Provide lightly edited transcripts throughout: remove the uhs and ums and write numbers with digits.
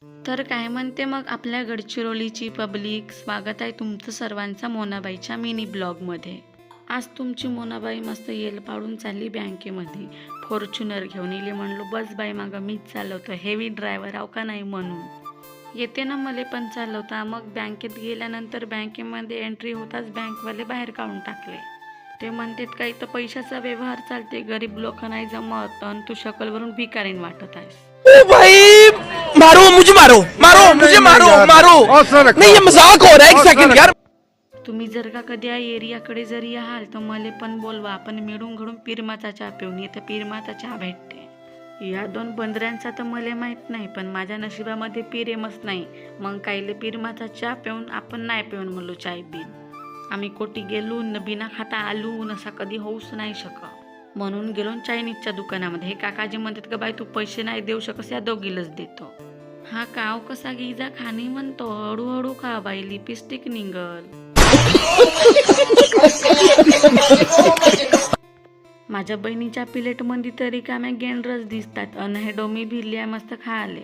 तर काय म्हणते मग आपल्या गडचिरोलीची पब्लिक, स्वागत आहे तुमचं सर्वांचं मोनाबाईच्या मिनी ब्लॉगमध्ये। आज तुमची मोनाबाई मस्त येल पाडून चालली बँकेमध्ये, फॉर्च्युनर घेऊन येली। म्हणलो बस बाई मागं मीच चालवतो, हेवी ड्रायव्हर आव का नाही म्हणून येते ना मले पण चालवता। मग बँकेत गेल्यानंतर बँकेमध्ये एंट्री होताच बँकवाले बाहेर काढून टाकले। ते म्हणतात काही तर पैशाचा व्यवहार चालते, गरीब लोक नाही जमत, आणि तू शकलवरून भिकारीन वाटत आहेस। ओ भाई मारो मुझे, मारो मुझे, मारो नहीं, ये मजाक हो रहा है। एक सेकंड यार। तुम्ही जर का कधी या एरियाकडे जरी याल तर मले पण बोलवा, आपण मिळून घडून पीरमाचा चहा पिऊन येतं। पीरमाचा चहा भेटते। या दोन बंदऱ्यांचा तर मले माहीत नाही, पण माझ्या नशिबामध्ये पीरेमच नाही। मग कायले पीरमाचा चहा पिऊन आपण नाही पिऊन म्हणलो चाय बिन। आम्ही कोटी गेलो न बिना खाता आलू नसा कधी होऊच नाही शकत, म्हणून गेलो चायनीजच्या दुकानामध्ये। हे काकाजी म्हणतात का बाई तू पैसे नाही देऊ शकस, या दोघीलाच देतो। हा काव कसा गिजा खाणी म्हणतो, हळूहळू खा बाई लिपस्टिक निघल। माझ्या बहिणीच्या प्लेटमध्ये तरी काम्या गेंडरच दिसतात, अन हे डोमी भिरल्या मस्त खाले।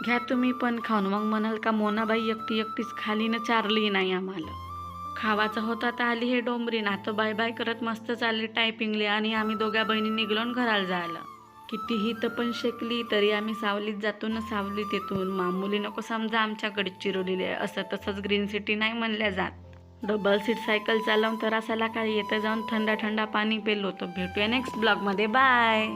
घ्या तुम्ही पण खाऊन, मग म्हणाल का मोनाबाई एकटी एकटीच खाली न चारली नाही आम्हाला। खावाचं होता तर आली हे डोंबरी, ना तर बाय बाय करत मस्त चालली टायपिंगले, आणि आम्ही दोघ्या बहिणी निघलोन घराला जायला। कितीही तर पण शेकली तरी आम्ही सावलीत जातो ना, सावलीत येतून मामुली नको समजा आमच्याकडे चिरोलीले। असं तसंच ग्रीन सिटी नाही म्हणल्या जात। डबल सीट सायकल चालवून तर असाला काय येतं जाऊन थंडा थंडा पाणी पेलो। तर भेटूया नेक्स्ट ब्लॉगमध्ये, बाय।